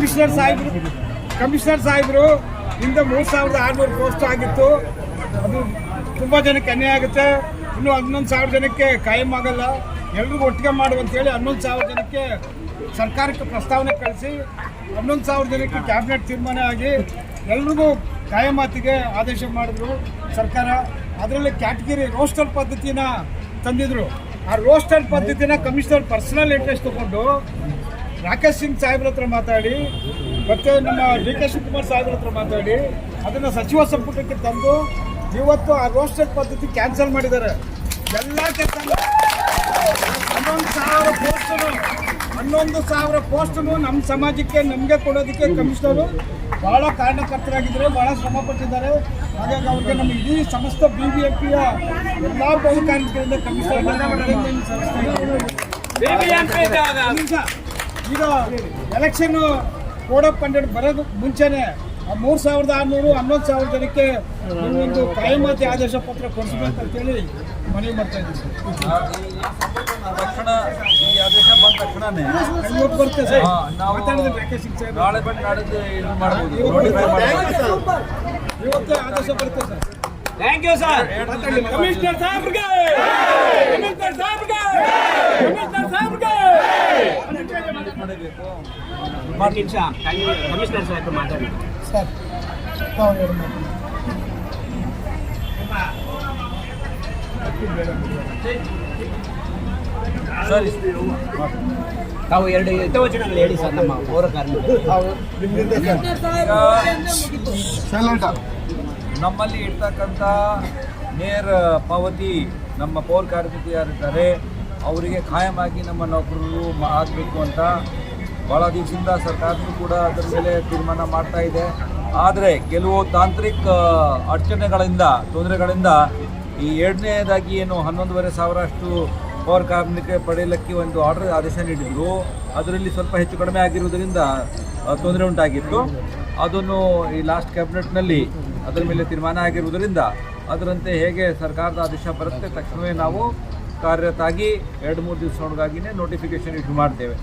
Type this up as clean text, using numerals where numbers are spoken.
Commissioner ಸಾಹೇಬರು ಇಂದ 3600 post ಆಗಿತ್ತು. ಅದು ತುಂಬ ಜನಕ್ಕೆ ಅನ್ಯಾಯ ಆಗುತ್ತೆ. ಇನ್ನು 11,000 ಜನಕ್ಕೆ ಕಾಯಂ ಆಗಲ್ಲ. ಎಲ್ರಿಗೂ ಒಟ್ಟಿಗೆ ಮಾಡುವಂತೇಳಿ 11,000 ಜನಕ್ಕೆ ಸರ್ಕಾರಕ್ಕೆ ಪ್ರಸ್ತಾವನೆ ಕಳಿಸಿ 11,000 ಜನಕ್ಕೆ ಕ್ಯಾಬಿನೆಟ್ ತೀರ್ಮಾನ ಆಗಿ ಎಲ್ರಿಗೂ ಕಾಯಮಾತಿಗೆ ಆದೇಶ ಮಾಡಿದ್ರು ಸರ್ಕಾರ. ಅದರಲ್ಲಿ ಕ್ಯಾಟಗಿರಿ ರೋಸ್ಟರ್ ಪದ್ಧತಿನ ತಂದಿದ್ರು. ಆ ರೋಸ್ಟರ್ ಪದ್ಧತಿನ ಕಮಿಷನರ್ ಪರ್ಸನಲ್ ಇಂಟ್ರೆಸ್ಟ್ ತಗೊಂಡು ರಾಕೇಶ್ ಸಿಂಗ್ ಸಾಹೇಬ್ರ ಹತ್ರ ಮಾತಾಡಿ ಮತ್ತು ನಮ್ಮ ಡಿ ಕೆ ಶಿವಕುಮಾರ್ ಸಾಹೇಬ್ರ ಹತ್ರ ಮಾತಾಡಿ ಅದನ್ನು ಸಚಿವ ಸಂಪುಟಕ್ಕೆ ತಂದು ಇವತ್ತು ಆ ರೋಸ್ಟರ್ ಪದ್ಧತಿ ಕ್ಯಾನ್ಸಲ್ ಮಾಡಿದ್ದಾರೆ. ಎಲ್ಲ ಕೆಲಸ 11,000 ಪೋಸ್ಟನ್ನು ನಮ್ಮ ಸಮಾಜಕ್ಕೆ ನಮಗೆ ಕೊಡೋದಕ್ಕೆ ಕಮಿಷನರು ಭಾಳ ಕಾರಣಕರ್ತರಾಗಿದ್ದರು, ಭಾಳ ಶ್ರಮ ಪಟ್ಟಿದ್ದಾರೆ. ಹಾಗಾಗಿ ಅವ್ರಿಗೆ ನಮ್ಮ ಇಡೀ ಸಮಸ್ತ BBMPಯ ಎಲ್ಲ ಬಹುಕಾರ್ಮಿಕರಿಂದ ಕಮಿಷನರ್ ಈಗ ಎಲೆಕ್ಷನ್ ಕೋಡ್ ಆಫ್ ಕಂಡಕ್ಟ್ ಬರೋದು ಮುಂಚೆನೆ 3,600 11,000 ಜನಕ್ಕೆ ಒಂದು ಕಾಯಮಾತಿ ಆದೇಶ ಪತ್ರ ಕೊಡಿಸ್ಬೇಕಂತೇಳಿ ಮನವಿ ಮಾಡ್ತಾ ಇದ್ದೀವಿ. ತಕ್ಷಣ ಈ ಆದೇಶ ಬಂದ ತಕ್ಷಣನೇ ಬರುತ್ತೆ ಸರ್. ನಾವು ನಾಳೆ ಬಂದು ನಾಡಿದ್ದು ಇದು ಮಾಡ್ಬೋದು, ಇವತ್ತೇ ಆದೇಶ ಬರುತ್ತೆ sir. Thank you sir. Commissioner ಸಾಹೇಬ್ರಿಗೆ ಮಾಡಬೇಕು. ಕಮಿಷನರ್ ಸಾಹೇಬ್ ಮಾತಾಡಿ ಸರ್. ಸರಿ, ತಾವು 2 ಹಿತವಚನಗಳು ಹೇಳಿ ಸರ್. ನಮ್ಮ ಪೌರ ಕಾರ್ಮಿಕರು ನಮ್ಮಲ್ಲಿ ಇರ್ತಕ್ಕಂಥ ನೇರ ಪಾವತಿ ನಮ್ಮ ಪೌರ ಕಾರ್ಮಿಕರು ಯಾರಿದ್ದಾರೆ ಅವರಿಗೆ ಕಾಯಮಾಗಿ ನಮ್ಮ ನೌಕರರು ಆಗಬೇಕು ಅಂತ ಭಾಳ ದಿವಸದಿಂದ ಸರ್ಕಾರನೂ ಕೂಡ ಅದರ ಮೇಲೆ ತೀರ್ಮಾನ ಮಾಡ್ತಾ ಇದೆ. ಆದರೆ ಕೆಲವು ತಾಂತ್ರಿಕ ಅಡಚಣೆಗಳಿಂದ ತೊಂದರೆಗಳಿಂದ ಈ ಎರಡನೇದಾಗಿ ಏನು 11,500 ಅಷ್ಟು ಪೌರ ಕಾರ್ಮಿಕ ಪಡೆಯಲಿಕ್ಕೆ ಒಂದು ಆದೇಶ ನೀಡಿದರು. ಅದರಲ್ಲಿ ಸ್ವಲ್ಪ ಹೆಚ್ಚು ಕಡಿಮೆ ಆಗಿರುವುದರಿಂದ ತೊಂದರೆ ಉಂಟಾಗಿತ್ತು. ಅದನ್ನು ಈ ಲಾಸ್ಟ್ ಕ್ಯಾಬಿನೆಟ್ನಲ್ಲಿ ಅದರ ಮೇಲೆ ತೀರ್ಮಾನ ಆಗಿರುವುದರಿಂದ ಅದರಂತೆ ಹೇಗೆ ಸರ್ಕಾರದ ಆದೇಶ ಬರುತ್ತೆ ತಕ್ಷಣವೇ ನಾವು ಕಾರ್ಯತಾಗಿ 2-3 ದಿವಸ ಒಳಗಾಗಿಯೇ ನೋಟಿಫಿಕೇಶನ್ ಇಶ್ಯೂ ಮಾಡ್ತೇವೆ.